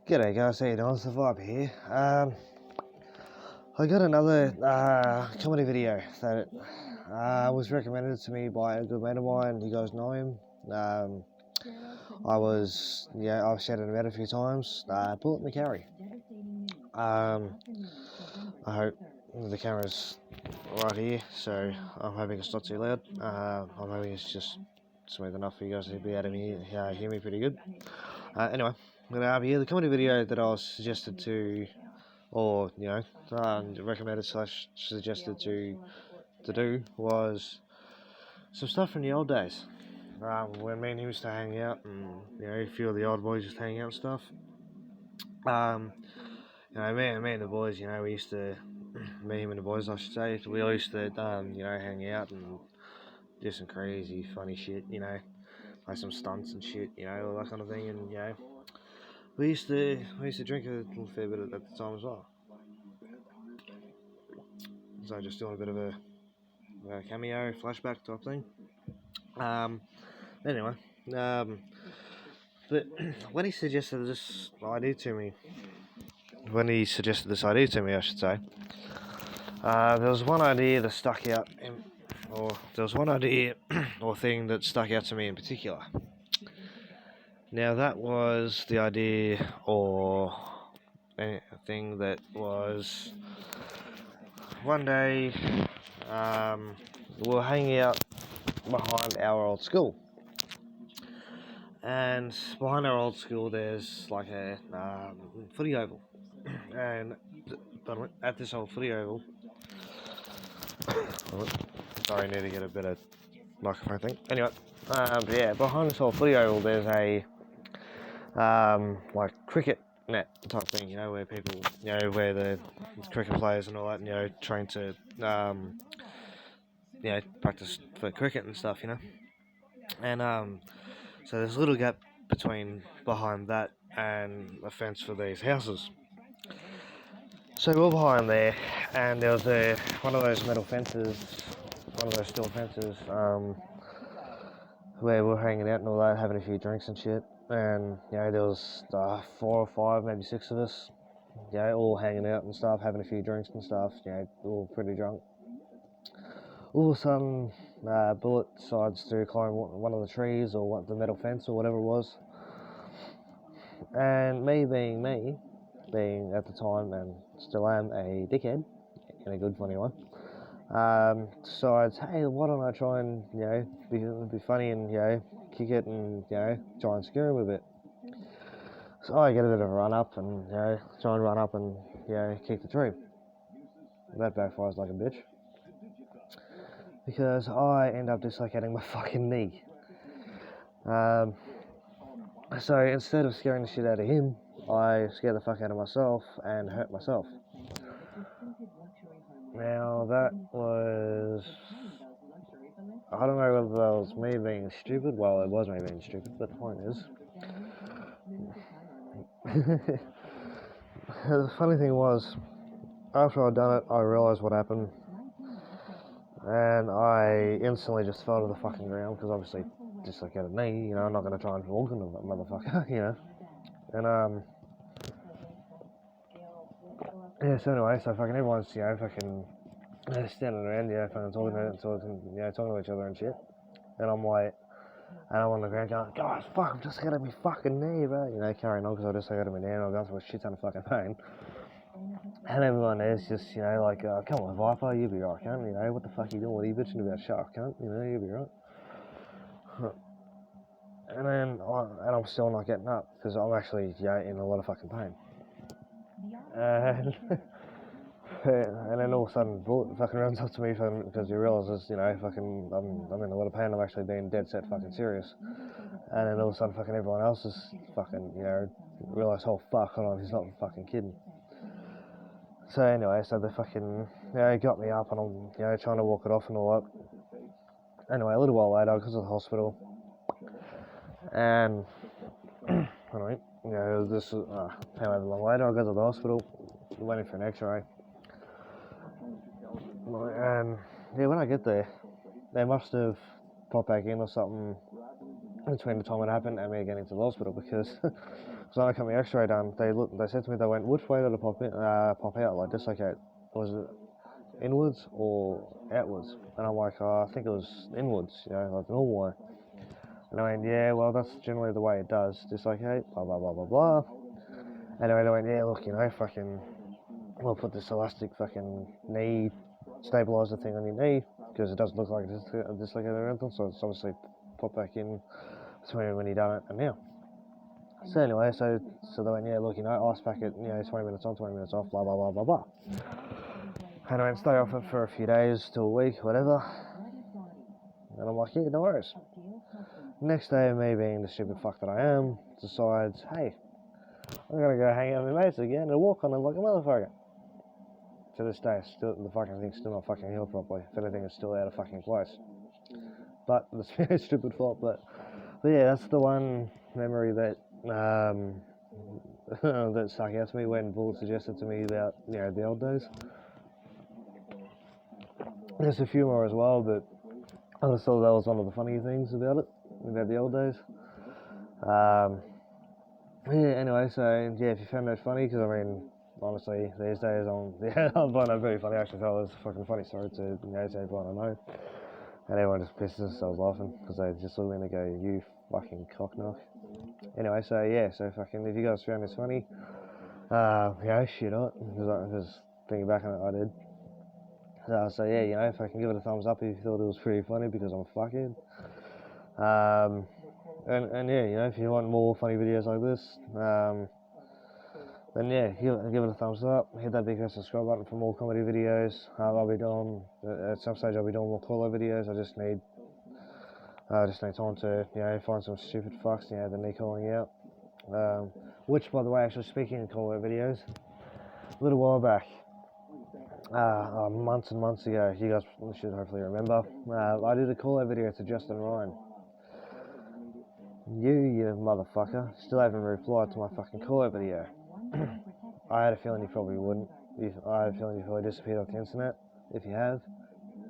G'day guys, how you doing? It's the Vibe here. I got another comedy video that was recommended to me by a good mate of mine. You guys know him. I've shouted him out a few times. Bullet McCarry. I hope the camera's right here, so I'm hoping it's not too loud. I'm hoping it's just smooth enough for you guys to be able to hear me pretty good. Anyway, the comedy video that I was suggested to, or recommended / suggested to do was some stuff from the old days, when me and him used to hang out, and a few of the old boys used to hang out and stuff. Me and the boys, we used to, me, him and the boys, I should say, we all used to, hang out and do some crazy, funny shit, play some stunts and shit, all that kind of thing, and we used to drink a little fair bit at the time as well. So just doing a bit of a cameo, flashback type thing. But when he suggested this idea to me, I should say, there was one idea that stuck out, or thing that stuck out to me in particular. Now that was the idea, or thing that was, one day we were hanging out behind our old school, and behind our old school there's like a footy oval, and at this old footy oval, sorry, I need to get a better microphone thing. Anyway, behind this old footy oval there's a like cricket net type thing, where people, where the cricket players and all that, train to practice for cricket and stuff, and so there's a little gap behind that and a fence for these houses. So we're behind there, and there was one of those metal fences, one of those steel fences, where we're hanging out and all that, having a few drinks and shit. And there was 4 or 5, maybe 6 of us, all hanging out and stuff, having a few drinks and stuff, all pretty drunk. All of a sudden, Bullet decides to climb one of the trees, or the metal fence, or whatever it was. And me being at the time, and still am, a dickhead, in a good funny one, decides, hey, why don't I try and, be funny and, kick it and, try and scare him a bit. So I get a bit of a run up and, try and run up and, kick the tree. That backfires like a bitch, because I end up dislocating my fucking knee. So instead of scaring the shit out of him, I scare the fuck out of myself and hurt myself. Now that was, I don't know whether that was me being stupid. Well, it was me being stupid, but the point is, the funny thing was, after I'd done it, I realised what happened, and I instantly just fell to the fucking ground, because obviously, dislocated knee, I'm not going to try and walk into that motherfucker, and so anyway, so fucking everyone's, fucking standing around, fucking talking to each other and shit, and I'm like, and I'm on the ground going, guys, fuck, I've just got at my fucking knee, bro, carrying on, because I just got at my knee, and I'm going through a shit ton of fucking pain, and everyone there's just, like, come on, Viper, you'll be right, cunt, what the fuck are you doing, what are you bitching about, shark, cunt, you'll be right. And then, I'm still not getting up, because I'm actually, in a lot of fucking pain. And, and then all of a sudden, Bullet fucking runs up to me, because he realises, I'm in a lot of pain, I'm actually being dead set fucking serious. And then all of a sudden, fucking everyone else is fucking, realise, oh fuck, hold on, he's not fucking kidding. So anyway, so they fucking, got me up, and I'm, trying to walk it off and all that. Anyway, a little while later, I got to the hospital, and, anyway, this came over long later, I got to the hospital, waiting for an x-ray, and, when I get there, they must have popped back in or something, between the time it happened and me getting to the hospital because when I got my X-ray done, they said to me, they went, which way did it pop out, like dislocate? Was it inwards or outwards? And I'm like, oh, I think it was inwards, you know, like the normal way. And I went, yeah, well, that's generally the way it does, dislocate, blah, blah, blah, blah, blah. Anyway, they went, yeah, look, you know, fucking, we'll put this elastic fucking knee stabilizer thing on your knee, because it doesn't look like it's dislocated or anything, so it's obviously popped back in between when you done it and now. So anyway, so they went, yeah, look, you know, ice packet, you know, 20 minutes on, 20 minutes off, blah, blah, blah, blah, blah. And I went, stay off it for a few days to a week, whatever. And I'm like, yeah, no worries. Next day, me being the stupid fuck that I am, decides, hey, I'm gonna go hang out with my mates again and walk on them like a motherfucker. To this day, still the fucking thing's still not fucking healed properly. If anything, it's still out of fucking place. But it's a very stupid fault. But yeah, that's the one memory that that stuck out to me when Bull suggested to me about, you know, the old days. There's a few more as well, but I just thought that was one of the funny things about it, about the old days. Yeah, anyway, so yeah, if you found that funny, because I mean, honestly, these days I'm finding it very funny. I actually thought it was a fucking funny story to, you know, to everyone I know. And everyone just pisses themselves laughing because they just look at me and go, you fucking cocknock. Anyway, so yeah, so fucking, if you guys found this funny, yeah, shit on it, because thinking back on it, I did. So yeah, you know, if I can give it a thumbs up if you thought it was pretty funny, because I'm a fuckhead. And yeah, you know, if you want more funny videos like this, then yeah, give it a thumbs up, hit that big red subscribe button for more comedy videos. I'll be doing, at some stage I'll be doing more call-out videos. I just need time to, you know, find some stupid fucks, you know, that need calling out. Which, by the way, actually speaking of call-out videos, a little while back, months and months ago, you guys should hopefully remember, I did a call-out video to Justin Ryan. You motherfucker, still haven't replied to my fucking call-out video. I had a feeling you probably wouldn't. I had a feeling you probably disappeared off the internet. If you have,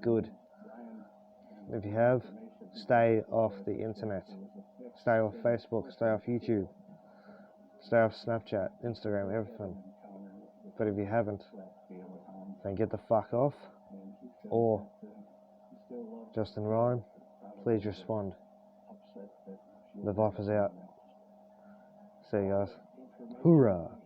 good. If you have, stay off the internet. Stay off Facebook, stay off YouTube, stay off Snapchat, Instagram, everything. But if you haven't, then get the fuck off. Or, Justin Ryan, please respond. The Viper's out. See you guys. Hoorah!